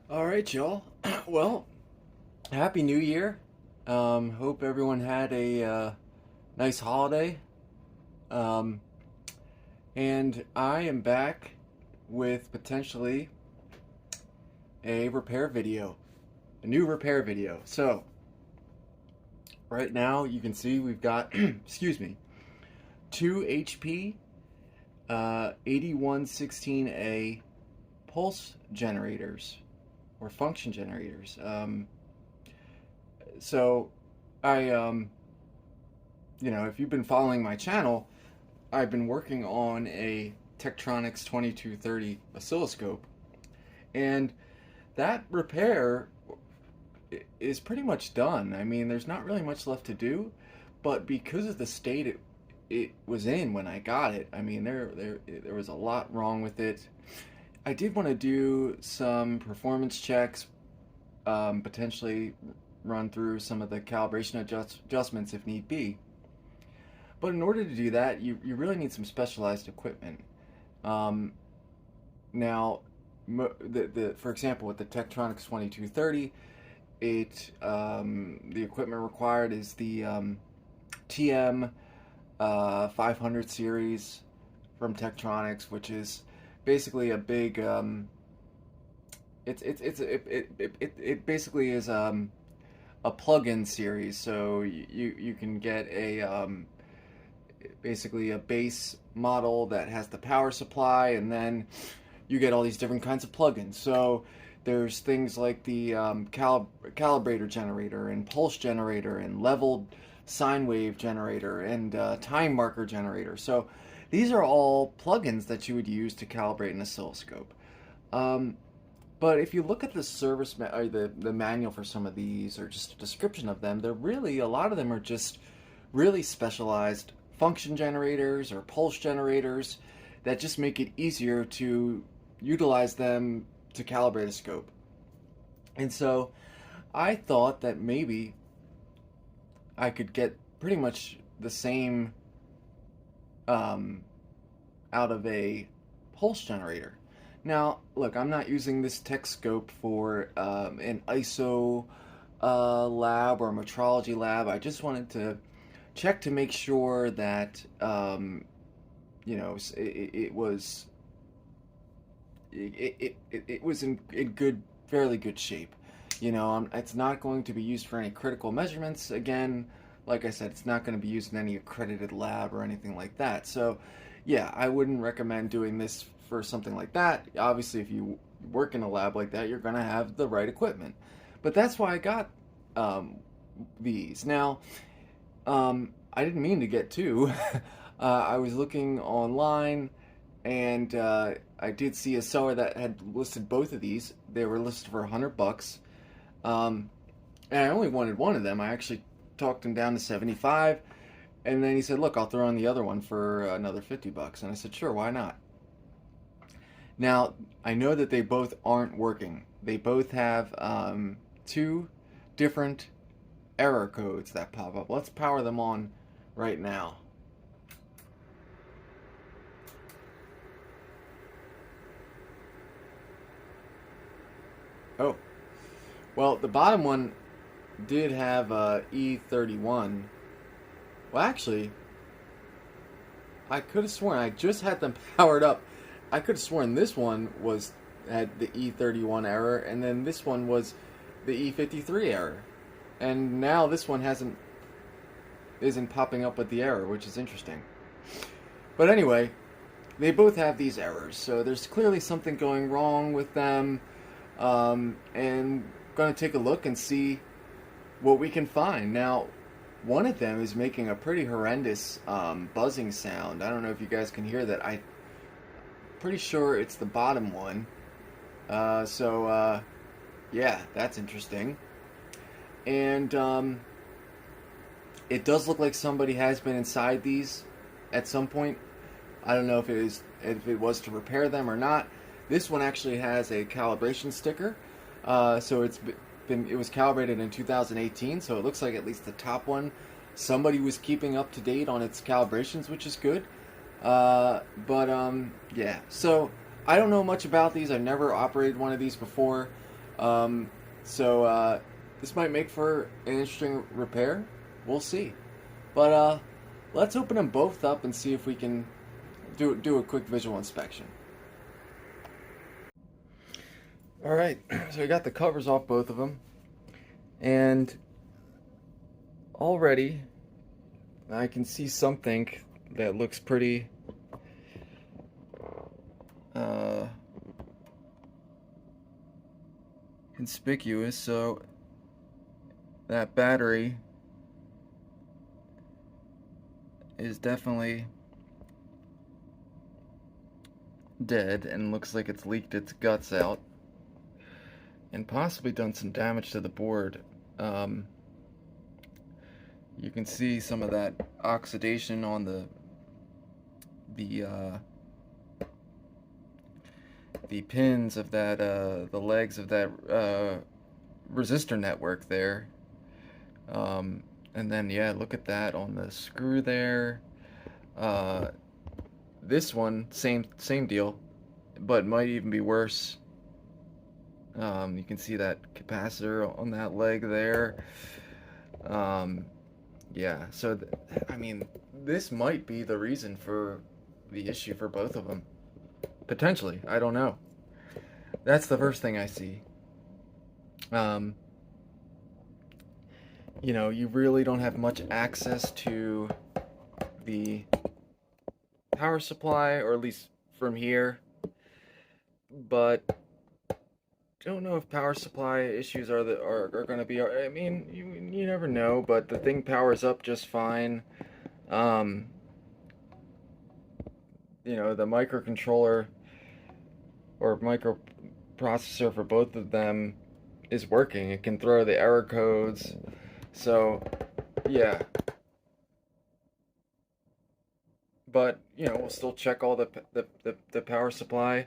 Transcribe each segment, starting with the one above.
All right, y'all. Well, Happy New Year. Hope everyone had a nice holiday. Um, and I am back with potentially a repair video, a new repair video. So, right now you can see we've got, excuse me, two HP 8116A pulse generators or function generators. So I, if you've been following my channel, I've been working on a Tektronix 2230 oscilloscope, and that repair is pretty much done. I mean, there's not really much left to do, but because of the state it was in when I got it, I mean, there was a lot wrong with it. I did want to do some performance checks, potentially run through some of the calibration adjustments if need be. But in order to do that, you really need some specialized equipment. Um, Now, for example, with the Tektronix 2230, the equipment required is the TM 500 series from Tektronix, which is basically a big it basically is a plug-in series. So you can get a basically a base model that has the power supply, and then you get all these different kinds of plugins. So there's things like the calibrator generator and pulse generator and leveled sine wave generator and time marker generator. So these are all plugins that you would use to calibrate an oscilloscope. But if you look at the or the manual for some of these, or just a description of them, they're really, a lot of them are just really specialized function generators or pulse generators that just make it easier to utilize them to calibrate a scope. And so I thought that maybe I could get pretty much the same out of a pulse generator. Now, look, I'm not using this tech scope for an ISO lab or a metrology lab. I just wanted to check to make sure that it was in good, fairly good shape. It's not going to be used for any critical measurements. Again, like I said, it's not going to be used in any accredited lab or anything like that. So, yeah, I wouldn't recommend doing this for something like that. Obviously, if you work in a lab like that, you're going to have the right equipment. But that's why I got these. Now, I didn't mean to get two. I was looking online, and I did see a seller that had listed both of these. They were listed for $100. And I only wanted one of them. I actually talked him down to 75, and then he said, "Look, I'll throw in the other one for another $50." And I said, "Sure, why not?" Now, I know that they both aren't working. They both have two different error codes that pop up. Let's power them on right now. Oh, well, the bottom one did have E31. Well, actually, I could have sworn I just had them powered up. I could have sworn this one had the E31 error, and then this one was the E53 error. And now this one isn't popping up with the error, which is interesting. But anyway, they both have these errors, so there's clearly something going wrong with them. And going to take a look and see what we can find. Now, one of them is making a pretty horrendous buzzing sound. I don't know if you guys can hear that. I'm pretty sure it's the bottom one. Yeah, that's interesting. And it does look like somebody has been inside these at some point. I don't know if it was to repair them or not. This one actually has a calibration sticker, so it was calibrated in 2018. So it looks like at least the top one, somebody was keeping up to date on its calibrations, which is good. Yeah. So I don't know much about these. I've never operated one of these before. So this might make for an interesting repair. We'll see. But let's open them both up and see if we can do a quick visual inspection. All right, so we got the covers off both of them, and already I can see something that looks pretty conspicuous. So that battery is definitely dead and looks like it's leaked its guts out and possibly done some damage to the board. You can see some of that oxidation on the pins of that, the legs of that resistor network there. And then, yeah, look at that on the screw there. This one, same deal, but might even be worse. You can see that capacitor on that leg there. Yeah, so I mean, this might be the reason for the issue for both of them. Potentially, I don't know. That's the first thing I see. You know, you really don't have much access to the power supply, or at least from here, but don't know if power supply issues are going to be. I mean, you never know, but the thing powers up just fine. You know, the microcontroller or microprocessor for both of them is working. It can throw the error codes. So, yeah. But, you know, we'll still check all the power supply.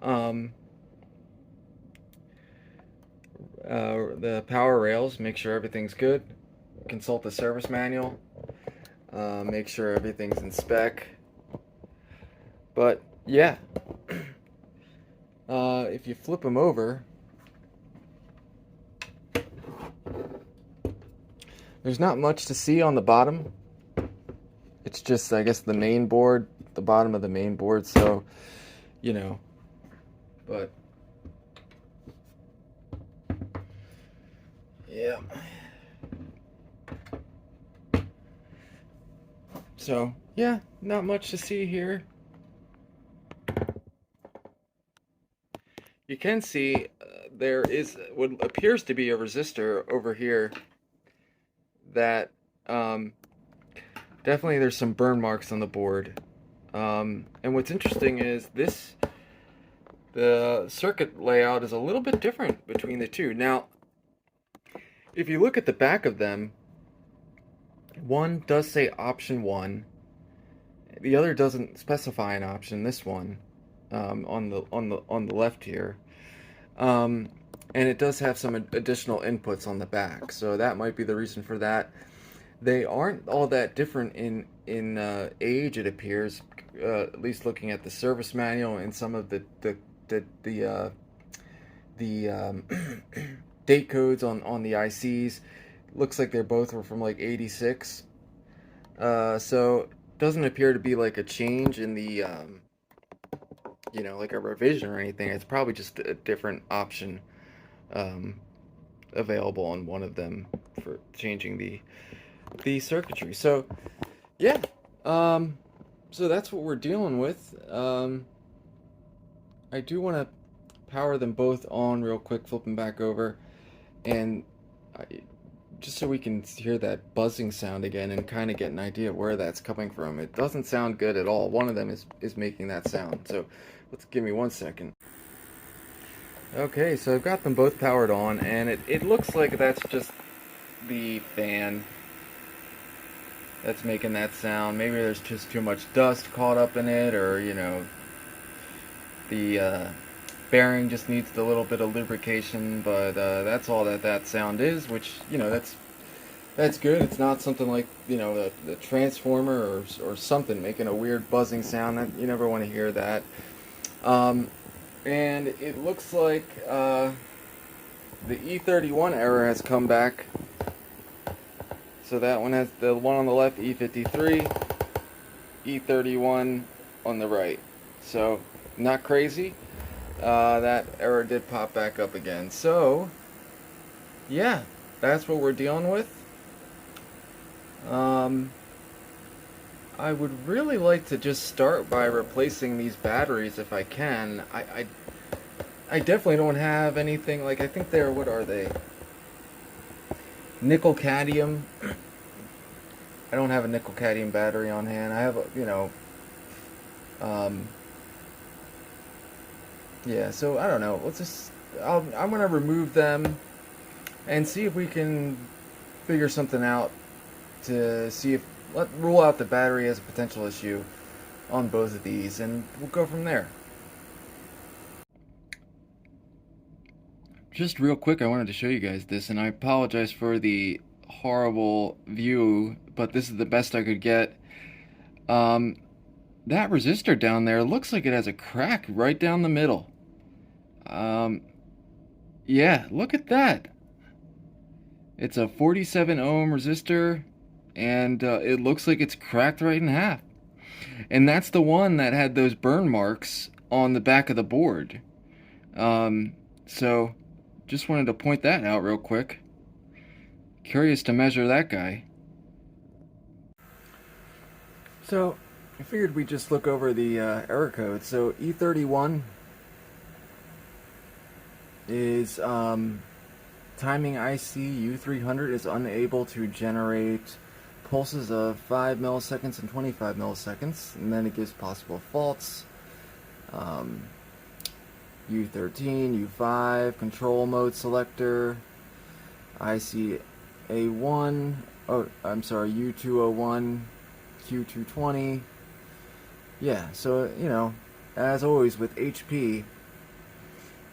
The power rails, make sure everything's good. Consult the service manual. Make sure everything's in spec. But, yeah. If you flip them over, there's not much to see on the bottom. It's just, I guess, the main board, the bottom of the main board, so, you know, but, yeah. So, yeah, not much to see here. You can see there is what appears to be a resistor over here that definitely there's some burn marks on the board. And what's interesting is the circuit layout is a little bit different between the two. Now, if you look at the back of them, one does say option 1. The other doesn't specify an option, this one, on the left here. And it does have some additional inputs on the back, so that might be the reason for that. They aren't all that different in age, it appears, at least looking at the service manual and some of the date codes on the ICs. Looks like they're both were from like 86. So it doesn't appear to be like a change in the you know, like a revision or anything. It's probably just a different option available on one of them for changing the circuitry. So yeah, so that's what we're dealing with. I do want to power them both on real quick, flip them back over, and just so we can hear that buzzing sound again and kind of get an idea where that's coming from. It doesn't sound good at all. One of them is making that sound. So let's give me 1 second. Okay, so I've got them both powered on, and it looks like that's just the fan that's making that sound. Maybe there's just too much dust caught up in it, or, you know, the bearing just needs a little bit of lubrication, but that's all that sound is, which, you know, that's good. It's not something like, you know, the transformer or something making a weird buzzing sound. That you never want to hear that. And it looks like the E31 error has come back. So that one has the one on the left, E53, E31 on the right. So not crazy. That error did pop back up again. So yeah, that's what we're dealing with. I would really like to just start by replacing these batteries if I can. I definitely don't have anything, like, I think they're, what are they? Nickel cadmium. I don't have a nickel cadmium battery on hand. I have a, yeah, so I don't know. Let's just, I'm going to remove them and see if we can figure something out to see if, rule out the battery as a potential issue on both of these, and we'll go from there. Just real quick, I wanted to show you guys this, and I apologize for the horrible view, but this is the best I could get. That resistor down there looks like it has a crack right down the middle. Yeah, look at that. It's a 47 ohm resistor, and it looks like it's cracked right in half. And that's the one that had those burn marks on the back of the board. So just wanted to point that out real quick. Curious to measure that guy. So I figured we'd just look over the error code. So E31 is timing IC U401 is unable to generate pulses of 5 milliseconds and 25 milliseconds, and then it gives possible faults. U13, U5, control mode selector, IC A1, U201, Q220. Yeah, so, as always with HP,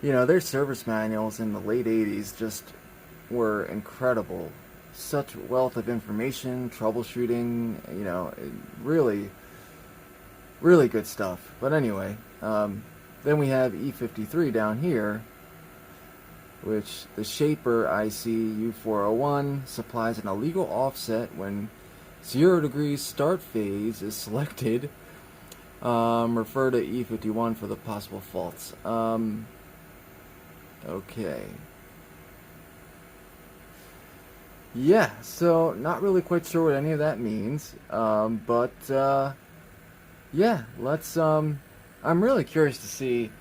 their service manuals in the late 80s just were incredible. Such wealth of information, troubleshooting, really, really good stuff. But anyway, then we have E53 down here, which the Shaper IC U401 supplies an illegal offset when 0 degrees start phase is selected. Refer to E51 for the possible faults. Okay. Yeah, so not really quite sure what any of that means, but yeah, let's. I'm really curious to see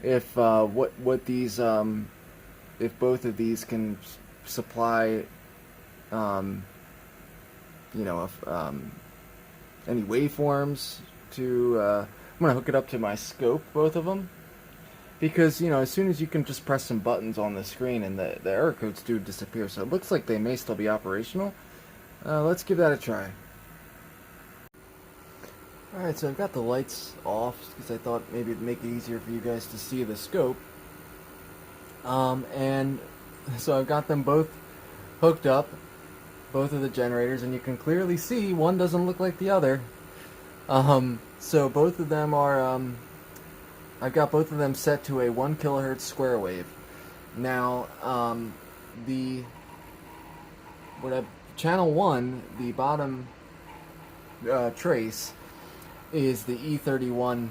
if what these if both of these can supply any waveforms to. I'm gonna hook it up to my scope, both of them. Because, as soon as you can just press some buttons on the screen and the error codes do disappear. So it looks like they may still be operational. Let's give that a try. Alright, so I've got the lights off because I thought maybe it'd make it easier for you guys to see the scope. And so I've got them both hooked up, both of the generators, and you can clearly see one doesn't look like the other. So both of them are... I've got both of them set to a 1 kilohertz square wave. Now, channel 1, the bottom trace, is the E31,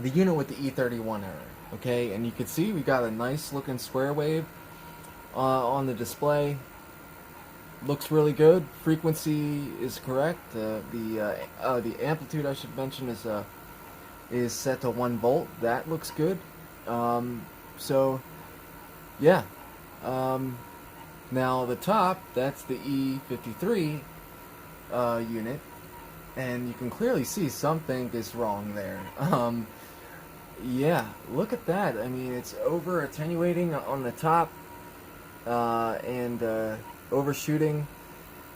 the unit with the E31 error. Okay, and you can see we got a nice looking square wave on the display. Looks really good. Frequency is correct. The amplitude, I should mention, is set to 1 volt. That looks good. So yeah, now the top, that's the E53 unit, and you can clearly see something is wrong there. Yeah, look at that. I mean, it's over attenuating on the top and overshooting,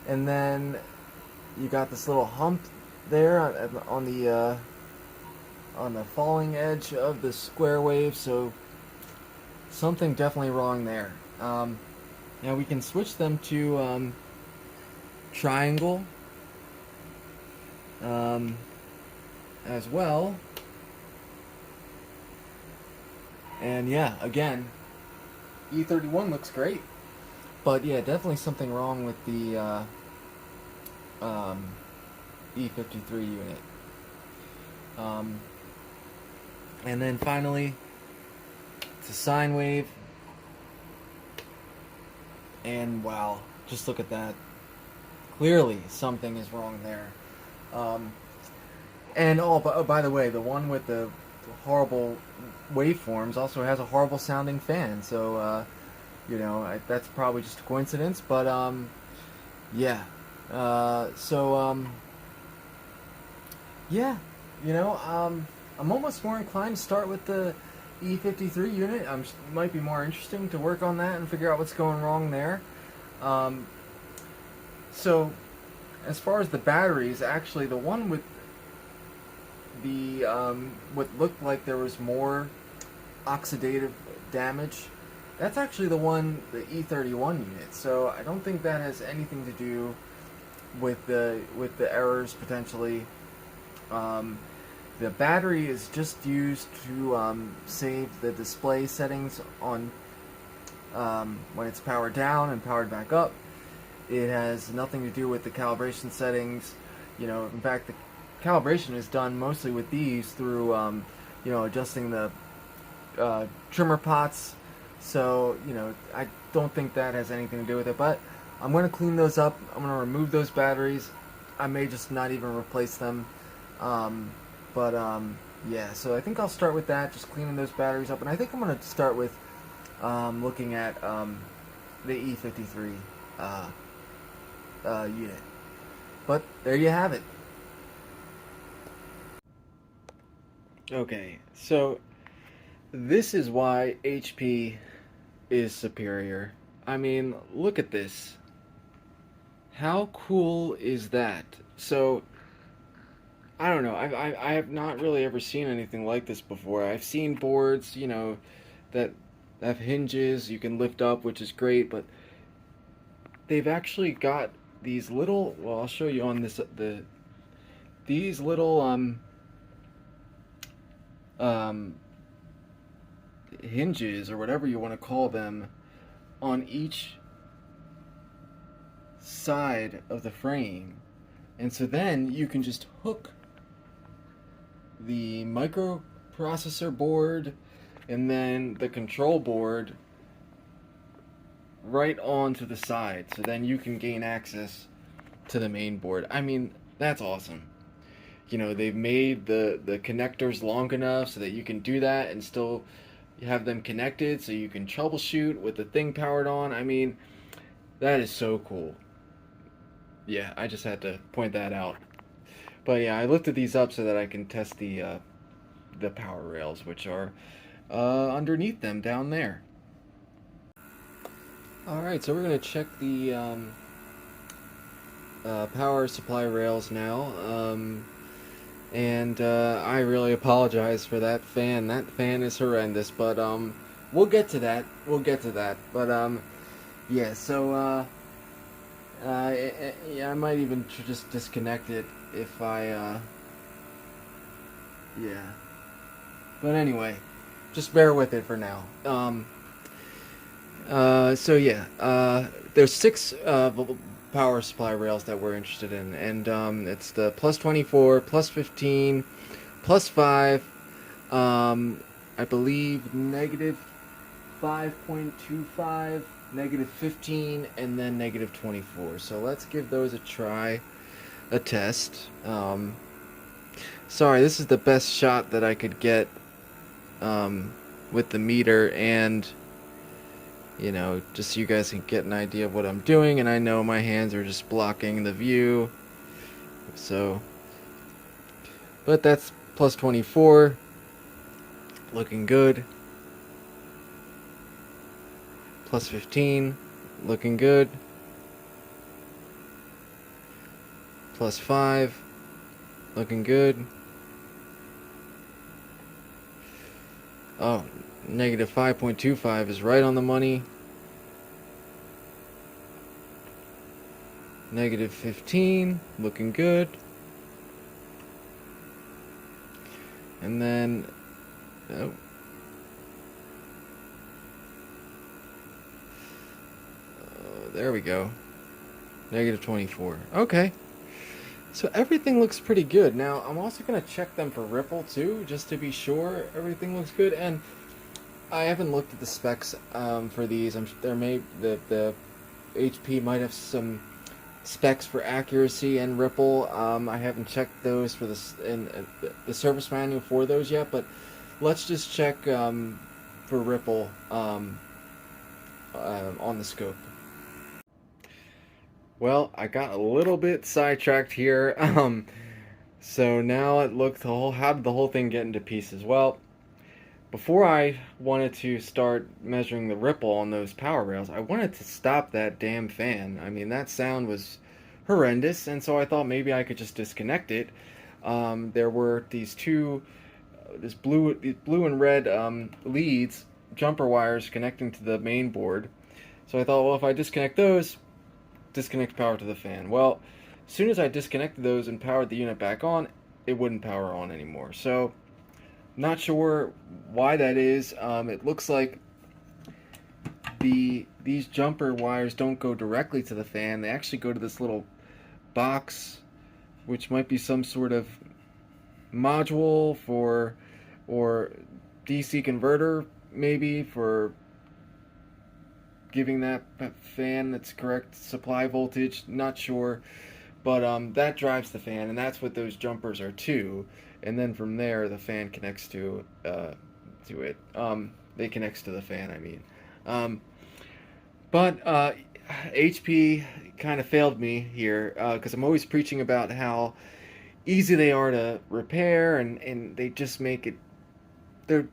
and then you got this little hump there on the falling edge of the square wave, so something definitely wrong there. Now we can switch them to triangle as well, and yeah, again, E31 looks great. But yeah, definitely something wrong with the E53 unit. Um, and then finally, it's a sine wave. And wow, just look at that. Clearly, something is wrong there. And by the way, the one with the horrible waveforms also has a horrible sounding fan. So, you know, that's probably just a coincidence. But yeah. Yeah, you know, I'm almost more inclined to start with the E53 unit. Might be more interesting to work on that and figure out what's going wrong there. Um, so, as far as the batteries, actually, the one with the what looked like there was more oxidative damage, that's actually the E31 unit. So I don't think that has anything to do with the errors potentially. The battery is just used to save the display settings on when it's powered down and powered back up. It has nothing to do with the calibration settings. You know, in fact, the calibration is done mostly with these through, you know, adjusting the trimmer pots. So, you know, I don't think that has anything to do with it. But I'm going to clean those up. I'm going to remove those batteries. I may just not even replace them. Yeah, so I think I'll start with that, just cleaning those batteries up. And I think I'm going to start with looking at the E53 unit. But there you have it. Okay, so this is why HP is superior. I mean, look at this. How cool is that? So, I don't know. I have not really ever seen anything like this before. I've seen boards, you know, that have hinges you can lift up, which is great, but they've actually got these little, well, I'll show you on this, these little hinges, or whatever you want to call them, on each side of the frame. And so then you can just hook the microprocessor board and then the control board right onto the side, so then you can gain access to the main board. I mean, that's awesome. You know, they've made the connectors long enough so that you can do that and still have them connected, so you can troubleshoot with the thing powered on. I mean, that is so cool. Yeah, I just had to point that out. But yeah, I lifted these up so that I can test the power rails, which are underneath them down there. Alright, so we're going to check the power supply rails now. I really apologize for that fan. That fan is horrendous, but we'll get to that. We'll get to that. But yeah, so yeah, I might even just disconnect it if I yeah. But anyway, just bear with it for now. So yeah, there's 6 power supply rails that we're interested in, and it's the plus 24, plus 15, plus 5, I believe negative 5.25, negative 15, and then negative 24. So let's give those a try, a test. Sorry, this is the best shot that I could get with the meter, and you know, just so you guys can get an idea of what I'm doing. And I know my hands are just blocking the view, so, but that's plus 24, looking good. Plus 15, looking good. Plus 5, looking good. Oh, negative 5.25 is right on the money. Negative 15, looking good. And then, oh, there we go. -24. Okay. So everything looks pretty good. Now, I'm also going to check them for ripple too, just to be sure everything looks good. And I haven't looked at the specs for these. The HP might have some specs for accuracy and ripple. I haven't checked those for the service manual for those yet, but let's just check for ripple on the scope. Well, I got a little bit sidetracked here. So now it looked how did the whole thing get into pieces? Well, before I wanted to start measuring the ripple on those power rails, I wanted to stop that damn fan. I mean, that sound was horrendous, and so I thought maybe I could just disconnect it. There were these this blue and red leads, jumper wires connecting to the main board. So I thought, well, if I disconnect those, disconnect power to the fan. Well, as soon as I disconnected those and powered the unit back on, it wouldn't power on anymore. So, not sure why that is. It looks like these jumper wires don't go directly to the fan. They actually go to this little box, which might be some sort of module or DC converter, maybe, for giving that fan its correct supply voltage. Not sure, but that drives the fan, and that's what those jumpers are to. And then from there, the fan connects to it. They connects to the fan, I mean. But HP kind of failed me here, because I'm always preaching about how easy they are to repair, and they just make it. They're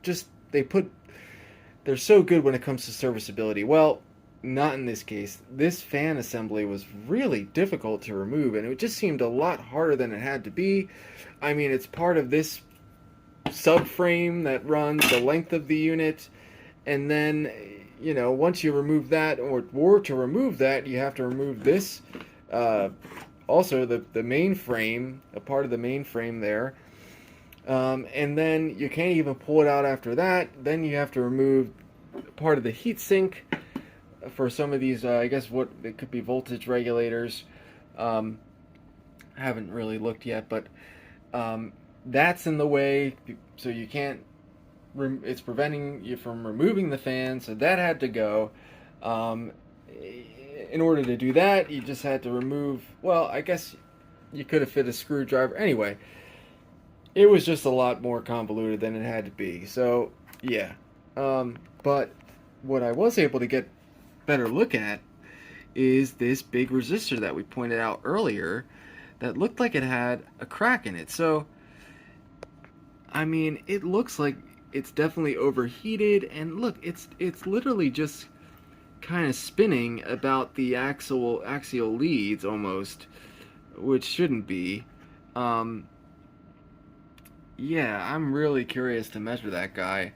so good when it comes to serviceability. Well, not in this case. This fan assembly was really difficult to remove, and it just seemed a lot harder than it had to be. I mean, it's part of this subframe that runs the length of the unit, and then, you know, once you remove that, or to remove that, you have to remove this, also the main frame, a part of the main frame there, and then you can't even pull it out after that. Then you have to remove part of the heatsink for some of these, I guess what it could be, voltage regulators. Haven't really looked yet, but that's in the way, so you can't. It's preventing you from removing the fan, so that had to go. In order to do that, you just had to remove. Well, I guess you could have fit a screwdriver. Anyway, it was just a lot more convoluted than it had to be. So yeah, but what I was able to get better look at is this big resistor that we pointed out earlier that looked like it had a crack in it. So I mean, it looks like it's definitely overheated, and look, it's literally just kind of spinning about the axial leads almost, which shouldn't be. Yeah, I'm really curious to measure that guy.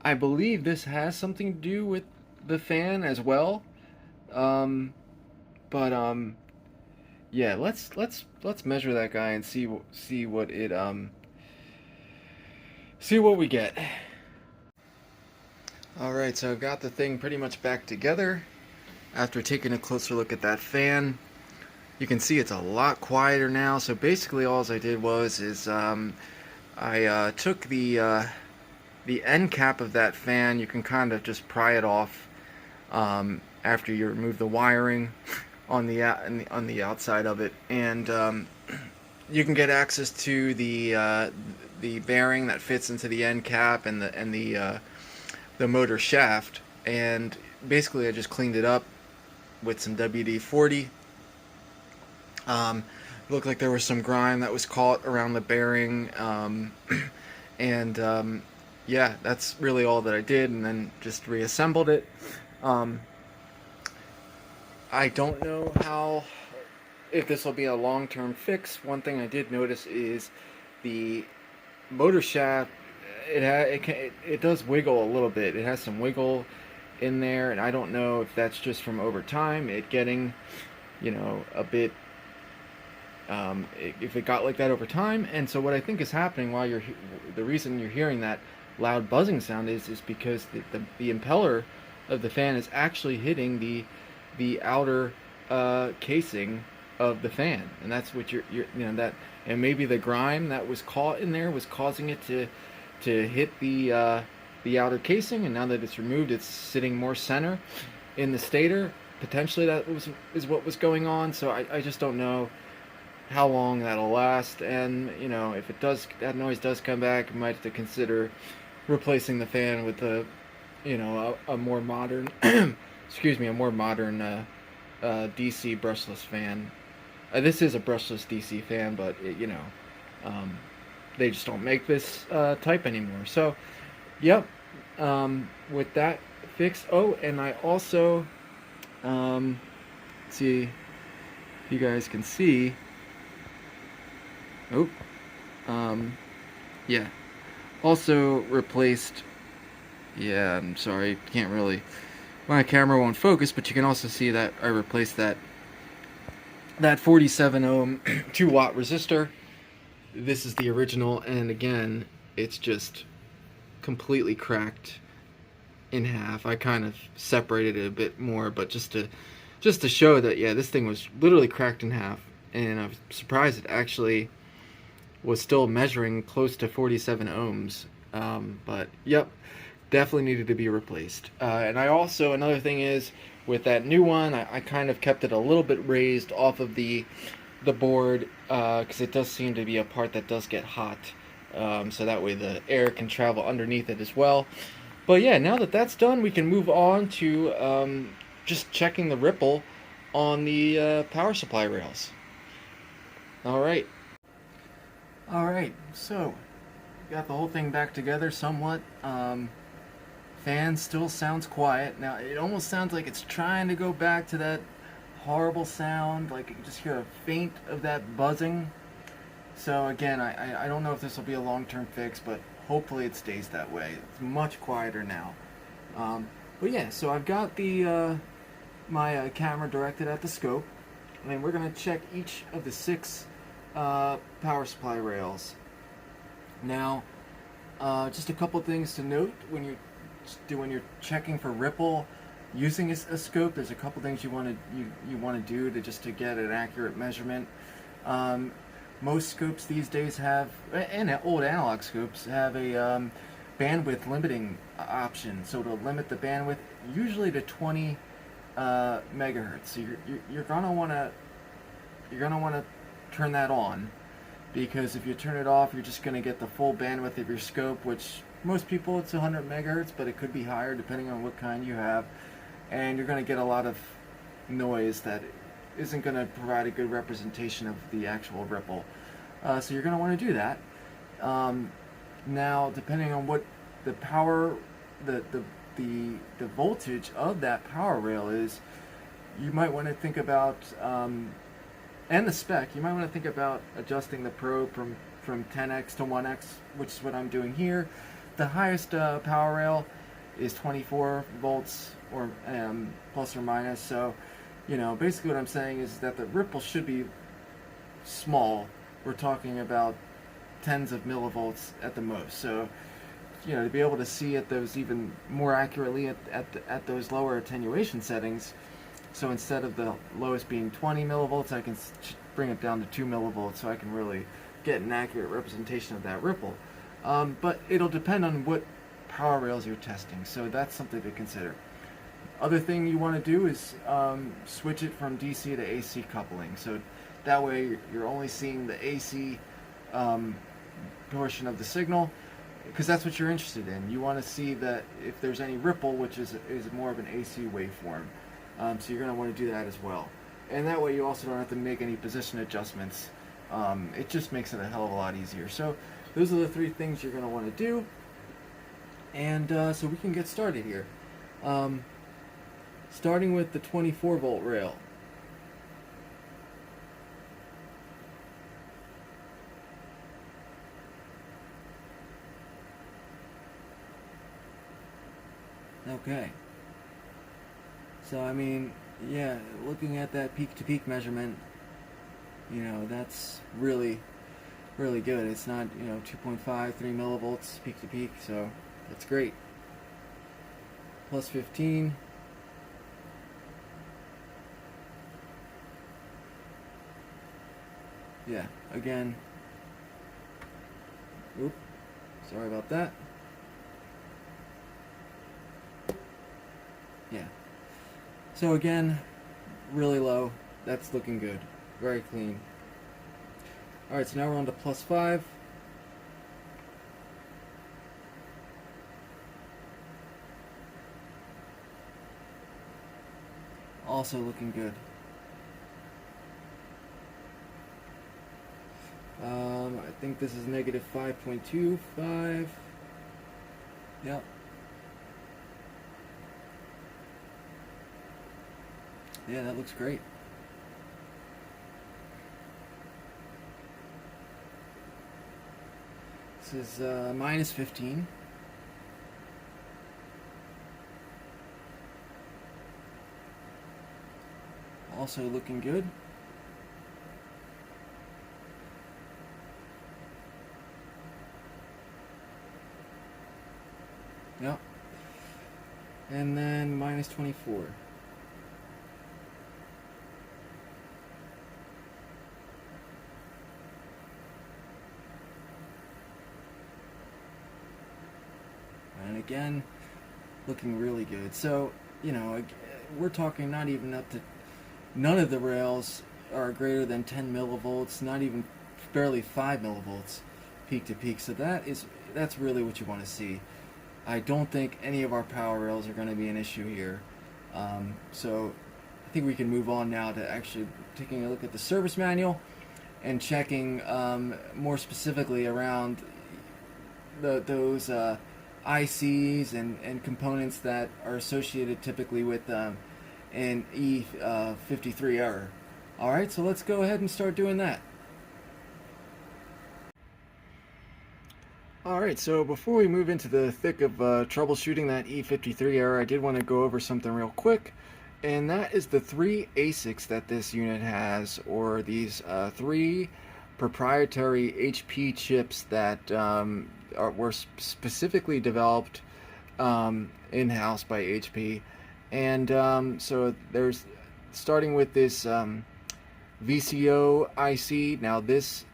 I believe this has something to do with the fan as well. Yeah, let's measure that guy and see what we get. Alright, so I've got the thing pretty much back together after taking a closer look at that fan. You can see it's a lot quieter now. So basically all I did was I took the end cap of that fan. You can kind of just pry it off after you remove the wiring on the outside of it, and you can get access to the bearing that fits into the end cap and the motor shaft. And basically I just cleaned it up with some WD-40. Looked like there was some grime that was caught around the bearing, and yeah, that's really all that I did, and then just reassembled it. I don't know if this will be a long-term fix. One thing I did notice is the motor shaft, it does wiggle a little bit. It has some wiggle in there, and I don't know if that's just from over time, it getting, you know, a bit, if it got like that over time. And so what I think is happening while the reason you're hearing that loud buzzing sound is because the impeller of the fan is actually hitting the the outer casing of the fan, and that's what you know, that, and maybe the grime that was caught in there was causing it to hit the outer casing, and now that it's removed, it's sitting more center in the stator. Potentially that is what was going on. So I just don't know how long that'll last, and you know, if it does, that noise does come back, you might have to consider replacing the fan with a, you know, a more modern excuse me, a more modern DC brushless fan. This is a brushless DC fan, but it, you know, they just don't make this type anymore. So, yep. With that fixed. Oh, and I also see if you guys can see. Oh, yeah. Also replaced. Yeah, I'm sorry, can't really. My camera won't focus, but you can also see that I replaced that 47 ohm 2 watt resistor. This is the original, and again, it's just completely cracked in half. I kind of separated it a bit more, but just to show that, yeah, this thing was literally cracked in half, and I'm surprised it actually was still measuring close to 47 ohms. But yep, definitely needed to be replaced. And I also, another thing is, with that new one, I kind of kept it a little bit raised off of the board, because it does seem to be a part that does get hot, so that way the air can travel underneath it as well. But yeah, now that that's done, we can move on to just checking the ripple on the power supply rails. Alright, so got the whole thing back together somewhat. Fan still sounds quiet. Now it almost sounds like it's trying to go back to that horrible sound, like you can just hear a faint of that buzzing. So again, I don't know if this will be a long-term fix, but hopefully it stays that way. It's much quieter now. But yeah, so I've got the my camera directed at the scope, and we're going to check each of the 6 power supply rails. Now, just a couple things to note when you're checking for ripple using a scope. There's a couple things you want to do to get an accurate measurement. Most scopes these days have, and old analog scopes have a bandwidth limiting option, so to limit the bandwidth usually to 20 megahertz. So you're gonna want to turn that on, because if you turn it off, you're just going to get the full bandwidth of your scope, which most people it's 100 megahertz, but it could be higher depending on what kind you have, and you're going to get a lot of noise that isn't going to provide a good representation of the actual ripple. So you're going to want to do that. Now, depending on what the power, the voltage of that power rail is, you might want to think about, and the spec, you might want to think about adjusting the probe from 10x to 1x, which is what I'm doing here. The highest power rail is 24 volts or plus or minus. So, you know, basically what I'm saying is that the ripple should be small. We're talking about tens of millivolts at the most. So, you know, to be able to see at those even more accurately at those lower attenuation settings. So instead of the lowest being 20 millivolts, I can bring it down to 2 millivolts, so I can really get an accurate representation of that ripple. But it'll depend on what power rails you're testing, so that's something to consider. Other thing you want to do is switch it from DC to AC coupling, so that way you're only seeing the AC portion of the signal, because that's what you're interested in. You want to see that if there's any ripple, which is more of an AC waveform. So you're going to want to do that as well. And that way you also don't have to make any position adjustments. It just makes it a hell of a lot easier. So those are the 3 things you're going to want to do. And so we can get started here. Starting with the 24 volt rail. Okay. So, I mean, yeah, looking at that peak-to-peak measurement, you know, that's really, really good. It's not, you know, 2.5, 3 millivolts peak-to-peak, so that's great. Plus 15. yeah, again, oop, sorry about that. Yeah, so again, really low. That's looking good, very clean. All right, so now we're on to +5. Also looking good. I think this is -5.25. Yep. Yeah, that looks great. This is -15. Also looking good. Yep. And then -24. And again, looking really good. So, you know, we're talking not even up to, none of the rails are greater than 10 millivolts, not even barely 5 millivolts peak to peak. So that's really what you want to see. I don't think any of our power rails are going to be an issue here. So I think we can move on now to actually taking a look at the service manual and checking more specifically around those ICs and components that are associated typically with an E53 error. Alright, so let's go ahead and start doing that. Alright, so before we move into the thick of troubleshooting that E53 error, I did want to go over something real quick, and that is the 3 ASICs that this unit has, or these 3 proprietary HP chips that were specifically developed in-house by HP. And so there's, starting with this VCO IC. Now this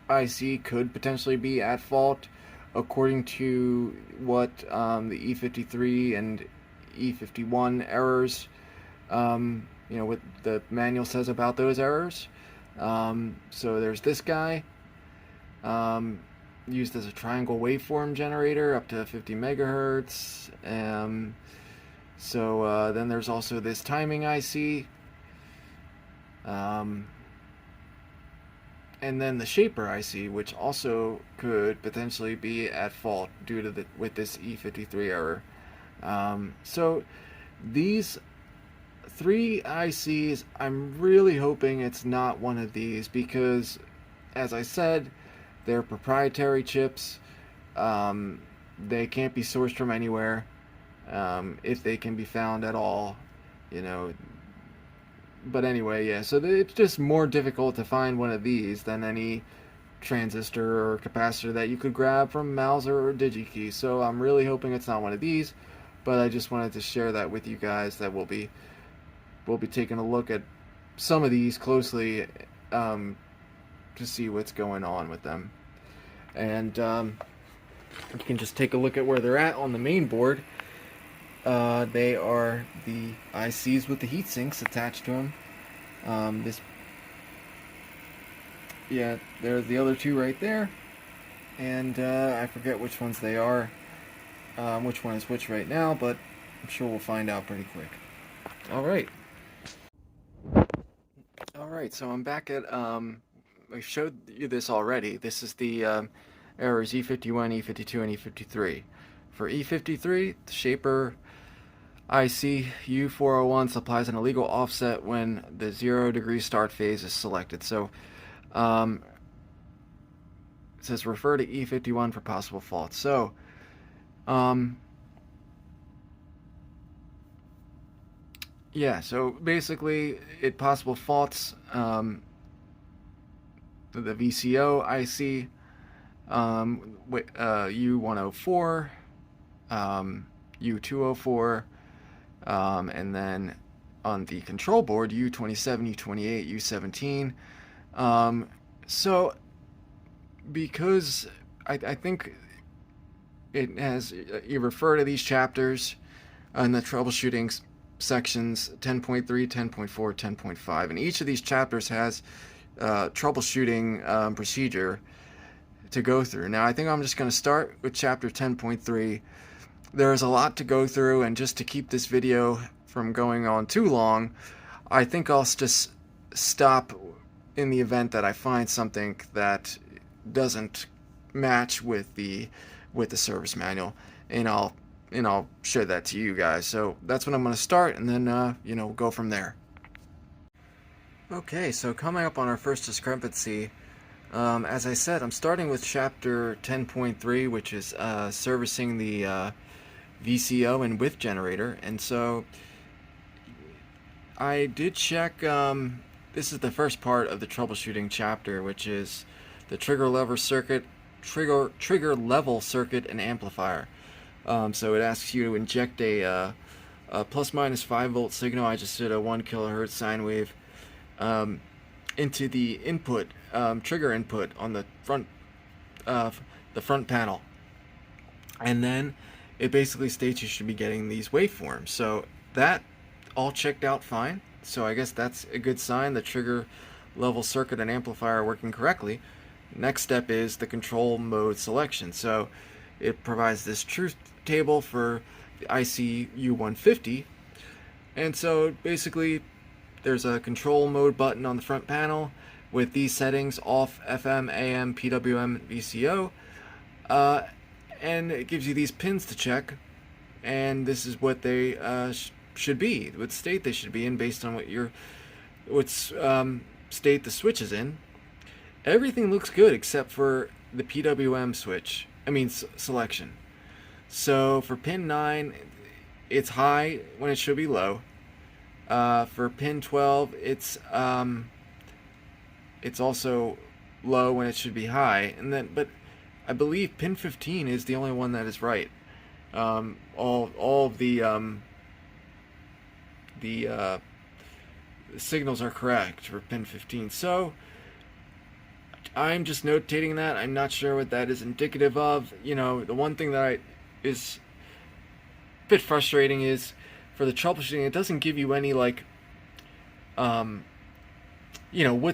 IC could potentially be at fault according to what the E53 and E51 errors, you know, what the manual says about those errors. So there's this guy, used as a triangle waveform generator up to 50 megahertz. Then there's also this timing IC. And then the Shaper IC, which also could potentially be at fault due to with this E53 error. So these 3 ICs, I'm really hoping it's not one of these, because, as I said, they're proprietary chips. They can't be sourced from anywhere, if they can be found at all, you know. But anyway, yeah, so it's just more difficult to find one of these than any transistor or capacitor that you could grab from Mauser or DigiKey. So I'm really hoping it's not one of these, but I just wanted to share that with you guys, that we'll be taking a look at some of these closely to see what's going on with them. And you can just take a look at where they're at on the main board. They are the ICs with the heat sinks attached to them. There's the other 2 right there, and I forget which ones they are, which one is which right now, but I'm sure we'll find out pretty quick. Alright, so I'm back at, I showed you this already. This is the errors E51, E52, and E53. For E53, the Shaper IC U401 supplies an illegal offset when the 0 degree start phase is selected. So it says refer to E51 for possible faults. So yeah, so basically possible faults, the VCO IC, U104, U204, and then on the control board, U27, U28, U17. So, because I think it has, you refer to these chapters in the troubleshooting sections 10.3, 10.4, 10.5, and each of these chapters has troubleshooting procedure to go through. Now, I think I'm just going to start with chapter 10.3. There is a lot to go through, and just to keep this video from going on too long, I think I'll just stop in the event that I find something that doesn't match with the service manual, and I'll share that to you guys. So that's when I'm going to start, and then go from there. Okay, so coming up on our first discrepancy, as I said, I'm starting with chapter 10.3, which is servicing the VCO and width generator. And so I did check, this is the first part of the troubleshooting chapter, which is the trigger level circuit and amplifier. So it asks you to inject a plus minus 5 volt signal. I just did a 1 kilohertz sine wave into the input, trigger input on the front panel, and then it basically states you should be getting these waveforms. So that all checked out fine. So I guess that's a good sign. The trigger level circuit and amplifier are working correctly. Next step is the control mode selection. So it provides this truth table for the IC U150, and so basically there's a control mode button on the front panel with these settings: off, FM, AM, PWM, VCO, and it gives you these pins to check, and this is what they should be, what state they should be in based on what state the switch is in. Everything looks good except for the PWM switch, selection. So for pin 9, it's high when it should be low. For pin 12, it's also low when it should be high, but I believe pin 15 is the only one that is right. All of the signals are correct for pin 15. So I'm just notating that. I'm not sure what that is indicative of. The one thing that is a bit frustrating is for the troubleshooting, it doesn't give you any what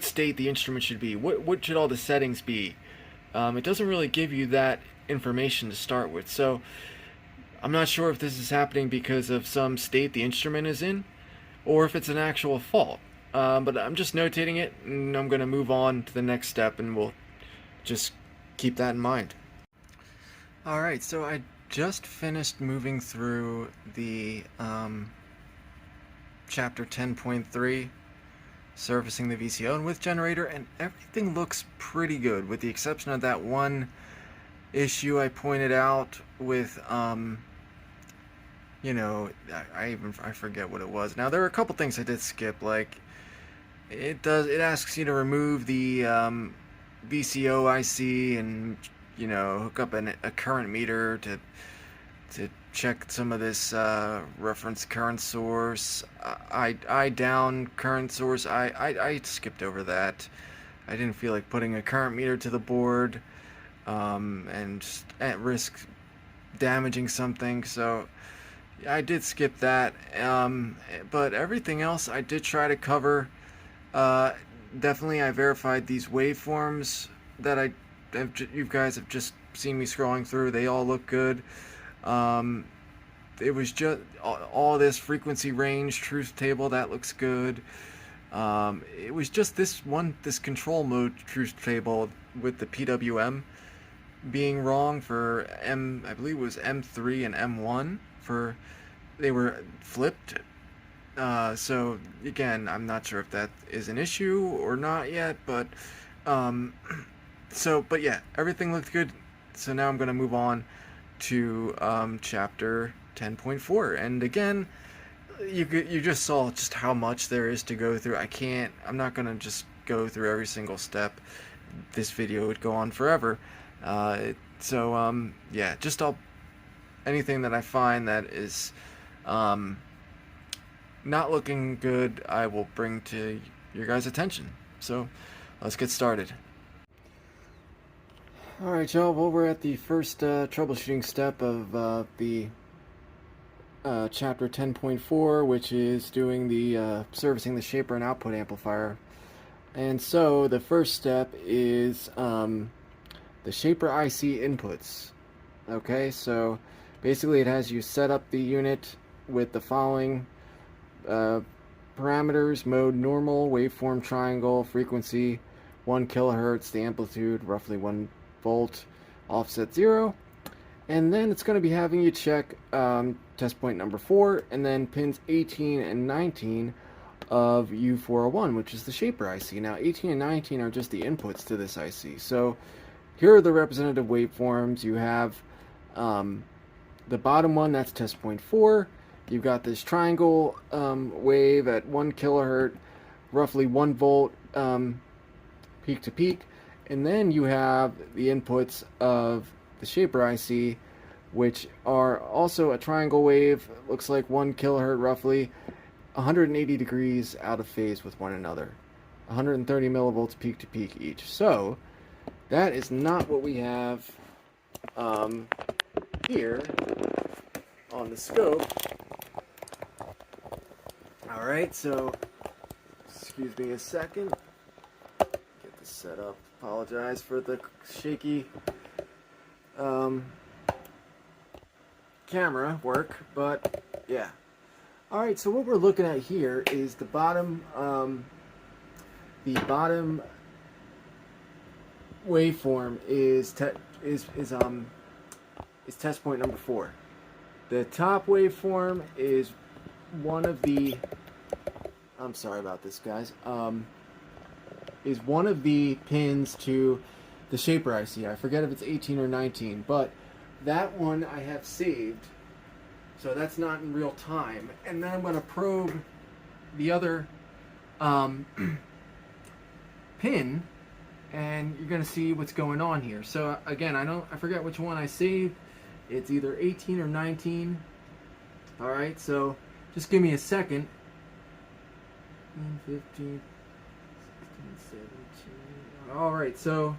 state the instrument should be. What should all the settings be? It doesn't really give you that information to start with. So I'm not sure if this is happening because of some state the instrument is in, or if it's an actual fault. But I'm just notating it, and I'm going to move on to the next step, and we'll just keep that in mind. Alright, so I just finished moving through the chapter 10.3, servicing the VCO and width generator, and everything looks pretty good, with the exception of that one issue I pointed out with I forget what it was. Now, there are a couple things I did skip, like it asks you to remove the VCO IC and hook up a current meter to check some of this reference current source. I down current source. I skipped over that. I didn't feel like putting a current meter to the board and at risk damaging something, so I did skip that. But everything else I did try to cover. Definitely I verified these waveforms that you guys have just seen me scrolling through. They all look good. It was just all this frequency range truth table that looks good. It was just this control mode truth table with the PWM being wrong for I believe it was M3 and M1 they were flipped. So again, I'm not sure if that is an issue or not yet, but but yeah, everything looked good. So now I'm going to move on to chapter 10.4, and again, you just saw just how much there is to go through. I'm not going to just go through every single step. This video would go on forever. Yeah, just anything that I find that is not looking good, I will bring to your guys' attention. So let's get started. Alright, y'all, well, we're at the first troubleshooting step of the chapter 10.4, which is doing the servicing the shaper and output amplifier. And so the first step is the shaper IC inputs. Okay, so basically it has you set up the unit with the following parameters: mode normal, waveform triangle, frequency 1 kilohertz, the amplitude roughly 1 volt, offset 0, and then it's going to be having you check test point number 4 and then pins 18 and 19 of U401, which is the shaper IC. Now 18 and 19 are just the inputs to this IC. So here are the representative waveforms. You have the bottom one, that's test point 4. You've got this triangle wave at 1 kilohertz, roughly 1 volt peak to peak. And then you have the inputs of the shaper IC, which are also a triangle wave, looks like 1 kilohertz roughly, 180 degrees out of phase with one another, 130 millivolts peak to peak each. So that is not what we have here on the scope. Alright, so excuse me a second, get this set up. Apologize for the shaky camera work, but yeah. Alright, so what we're looking at here is the bottom waveform is test point number 4. The top waveform is one of the, I'm sorry about this, guys, is one of the pins to the shaper IC. I forget if it's 18 or 19, but that one I have saved, so that's not in real time. And then I'm going to probe the other pin, and you're going to see what's going on here. So again, I forget which one I saved. It's either 18 or 19. Alright, so just give me a second. 15, 16, 17. Alright, so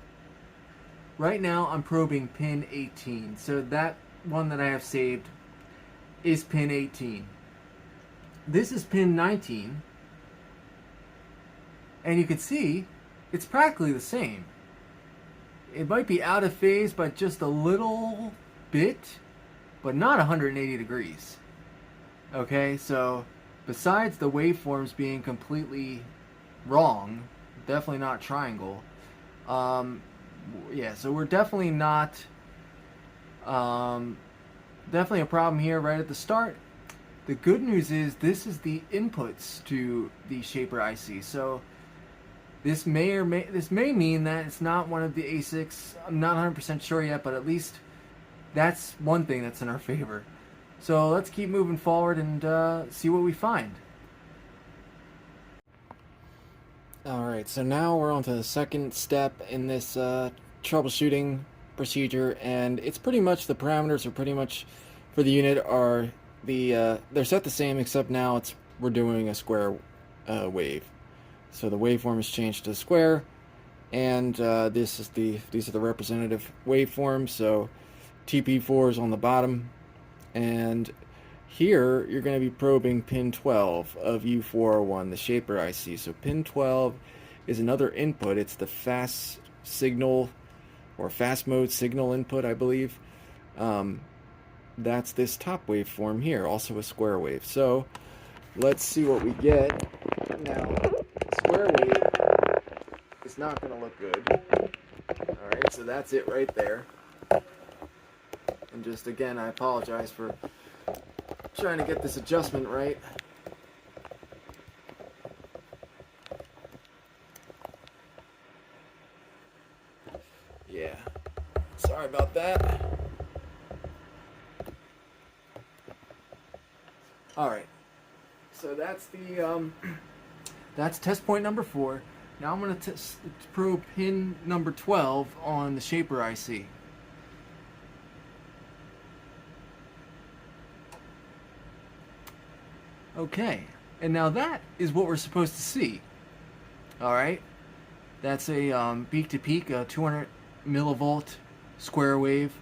right now I'm probing pin 18. So that one that I have saved is pin 18. This is pin 19. And you can see it's practically the same. It might be out of phase by just a little bit, but not 180 degrees. Okay, so besides the waveforms being completely wrong, definitely not triangle, yeah, so we're definitely not, definitely a problem here right at the start. The good news is this is the inputs to the shaper IC, so this may mean that it's not one of the ASICs. I'm not 100% sure yet, but at least that's one thing that's in our favor. So let's keep moving forward and see what we find. Alright, so now we're on to the second step in this troubleshooting procedure, and it's pretty much, the parameters are pretty much for the unit are they're set the same, except now we're doing a square wave. So the waveform is changed to square, and these are the representative waveforms. So TP4 is on the bottom, and here you're going to be probing pin 12 of U401, the shaper IC. So pin 12 is another input. It's the fast signal or fast mode signal input, I believe. That's this top waveform here, also a square wave. So let's see what we get. Now, square wave is not going to look good. Alright, so that's it right there. And just again, I apologize for trying to get this adjustment right. Yeah, sorry about that. Alright, so that's the that's test point number 4. Now I'm going to probe pin number 12 on the shaper IC. Okay, and now that is what we're supposed to see. Alright, that's a peak to peak, 200 millivolt square wave,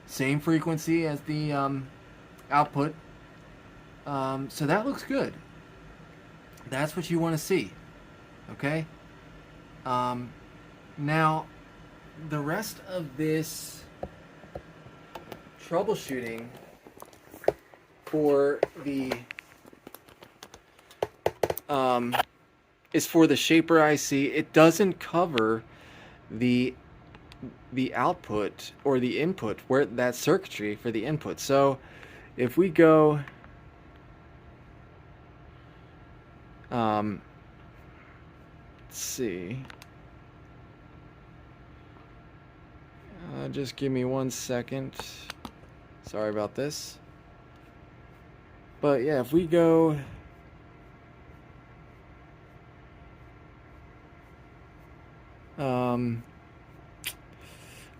same frequency as the output. So that looks good. That's what you want to see. Okay? Now, the rest of this troubleshooting for the is for the Shaper IC. It doesn't cover the output or the input, where that circuitry for the input. So if we go let's see, just give me 1 second, sorry about this. But yeah, if we go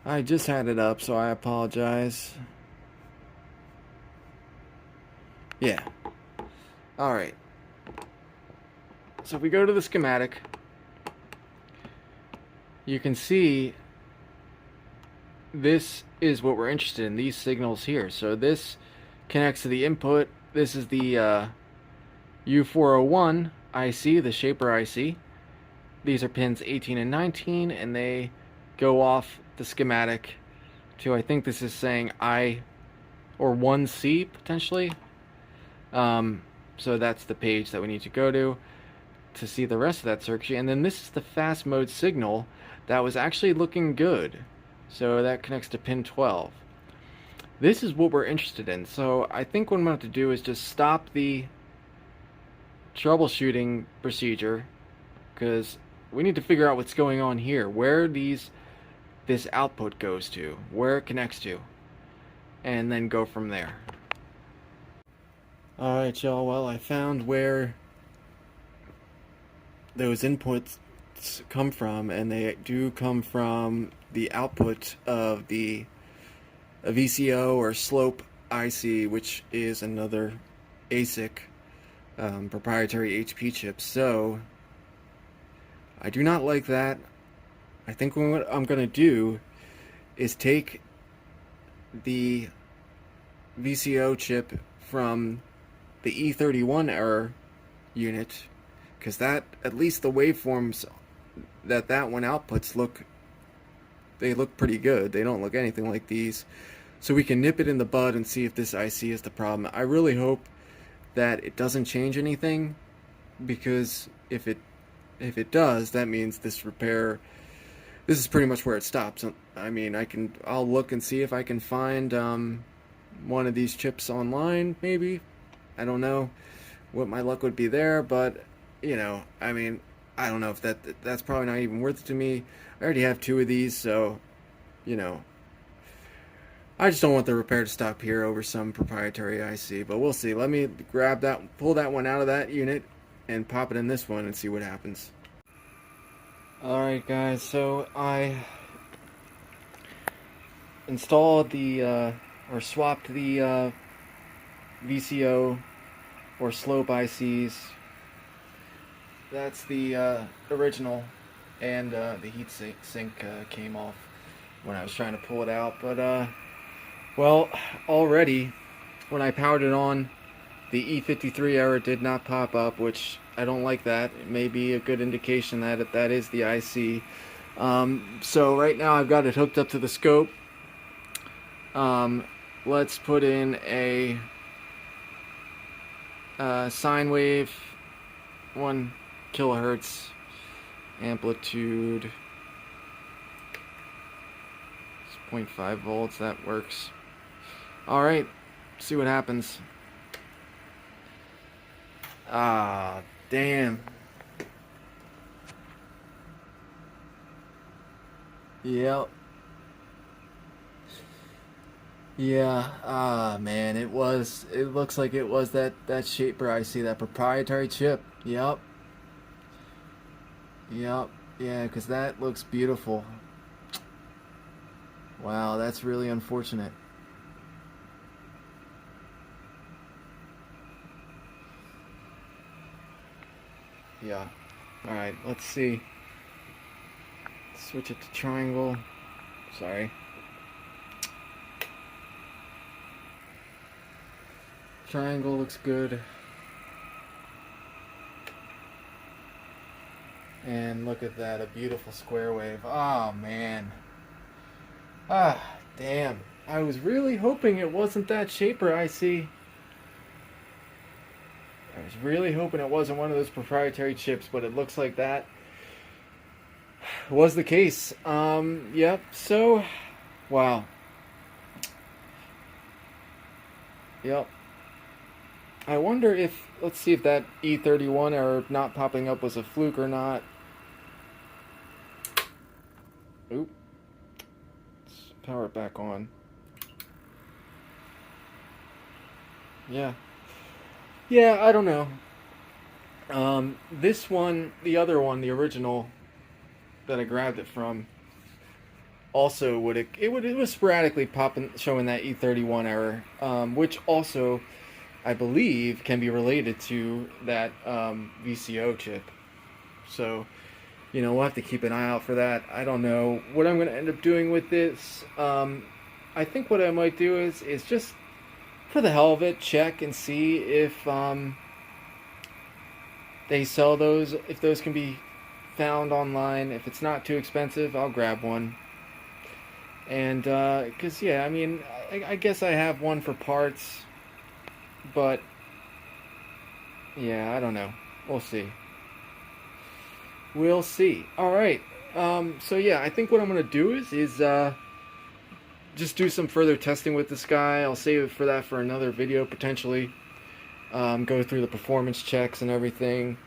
I just had it up, so I apologize. Yeah. Alright. So if we go to the schematic, you can see this is what we're interested in, these signals here. So this connects to the input. This is the U401 IC, the Shaper IC. These are pins 18 and 19, and they go off the schematic to, I think this is saying I or 1C potentially. So that's the page that we need to go to see the rest of that circuitry. And then this is the fast mode signal that was actually looking good. So that connects to pin 12. This is what we're interested in. So I think what I'm going to have to do is just stop the troubleshooting procedure, because we need to figure out what's going on here, where this output goes to, where it connects to, and then go from there. Alright y'all, well, I found where those inputs come from, and they do come from the output of the VCO or slope IC, which is another ASIC proprietary HP chip. So I do not like that. I think what I'm going to do is take the VCO chip from the E31 error unit, because that, at least the waveforms that one outputs look pretty good. They don't look anything like these. So we can nip it in the bud and see if this IC is the problem. I really hope that it doesn't change anything, because if it does, that means this is pretty much where it stops. I mean, I'll look and see if I can find one of these chips online, maybe. I don't know what my luck would be there, but you know, I mean, I don't know if that's probably not even worth it to me. I already have 2 of these, so you know, I just don't want the repair to stop here over some proprietary IC, but we'll see. Let me grab that, pull that one out of that unit and pop it in this one and see what happens. Alright guys, so I installed or swapped the VCO or slope ICs. That's the original, and the heat sink came off when I was trying to pull it out. But well, already when I powered it on, the E53 error did not pop up, which I don't like that. It may be a good indication that that is the IC. So right now I've got it hooked up to the scope. Let's put in a sine wave, 1 kilohertz amplitude. It's 0.5 volts. That works. All right, see what happens. Ah, damn. Yep. Yeah, man, it looks like it was that Shaper IC, that proprietary chip. Yep. Yeah, because that looks beautiful. Wow, that's really unfortunate. Yeah. Alright, let's see. Switch it to triangle. Sorry. Triangle looks good. And look at that, a beautiful square wave. Oh man. Ah, damn. I was really hoping it wasn't that Shaper IC. I was really hoping it wasn't one of those proprietary chips, but it looks like that was the case. Yep, so, wow. Yep. I wonder if, let's see if that E31 error not popping up was a fluke or not. Oop. Let's power it back on. Yeah. Yeah, I don't know. This one, the other one, the original that I grabbed it from, also it was sporadically popping, showing that E31 error, which also, I believe, can be related to that VCO chip. So, you know, we'll have to keep an eye out for that. I don't know what I'm going to end up doing with this. I think what I might do is just, for the hell of it, check and see if they sell those, if those can be found online. If it's not too expensive, I'll grab one. And, because, yeah, I mean, I guess I have one for parts, but, yeah, I don't know. We'll see. We'll see. Alright, so yeah, I think what I'm going to do is just do some further testing with this guy. I'll save it for that for another video, potentially. Go through the performance checks and everything.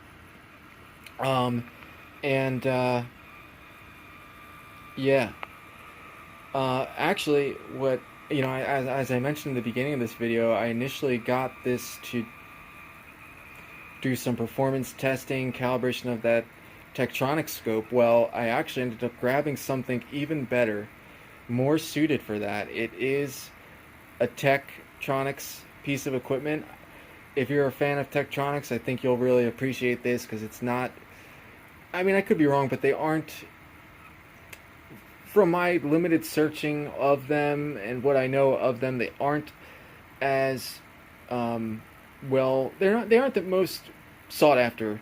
Yeah. Actually, what, you know, as I mentioned in the beginning of this video, I initially got this to do some performance testing, calibration of that Tektronix scope. Well, I actually ended up grabbing something even better, more suited for that. It is a Tektronix piece of equipment. If you're a fan of Tektronix, I think you'll really appreciate this, because it's not, I mean, I could be wrong, but they aren't, from my limited searching of them and what I know of them, they aren't as well, they aren't the most sought after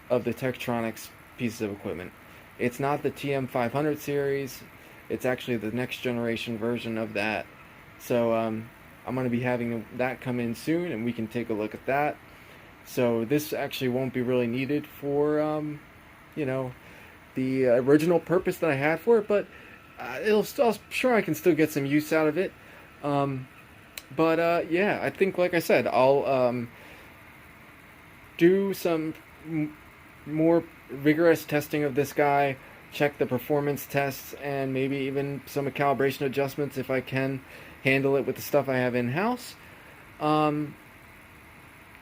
of the Tektronix pieces of equipment. It's not the TM500 series. It's actually the next generation version of that. So I'm going to be having that come in soon, and we can take a look at that. So this actually won't be really needed for you know, the original purpose that I had for it, but I'm sure I can still get some use out of it. Yeah, I think, like I said, I'll do some more rigorous testing of this guy, check the performance tests, and maybe even some calibration adjustments if I can handle it with the stuff I have in-house.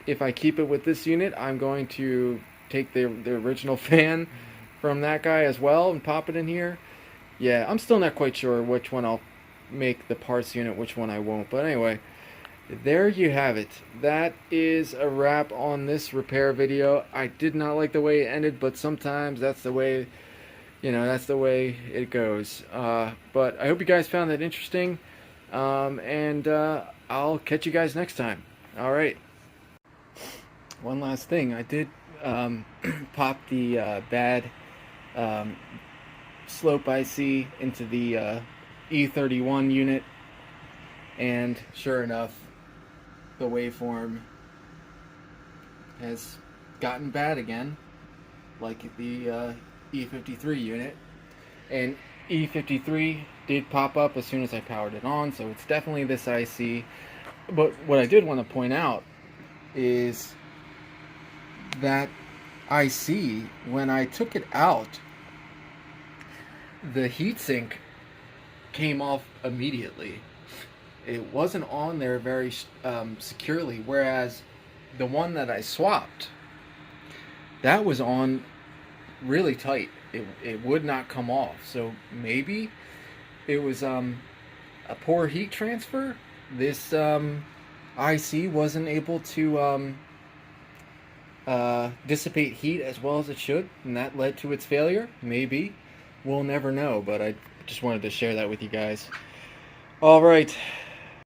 If I keep it with this unit, I'm going to take the original fan from that guy as well and pop it in here. Yeah, I'm still not quite sure which one I'll make the parts unit, which one I won't. But anyway, there you have it. That is a wrap on this repair video. I did not like the way it ended, but sometimes that's the way, you know, that's the way it goes. But I hope you guys found that interesting. I'll catch you guys next time. Alright. One last thing. I did pop the bad slope IC into the E31 unit, and sure enough, the waveform has gotten bad again, like the E53 unit. And E53 did pop up as soon as I powered it on, so it's definitely this IC. But what I did want to point out is that IC, when I took it out, the heatsink came off immediately. It wasn't on there very securely, whereas the one that I swapped, that was on really tight. It would not come off. So maybe it was a poor heat transfer. This IC wasn't able to dissipate heat as well as it should, and that led to its failure. Maybe. We'll never know, but I just wanted to share that with you guys. Alright,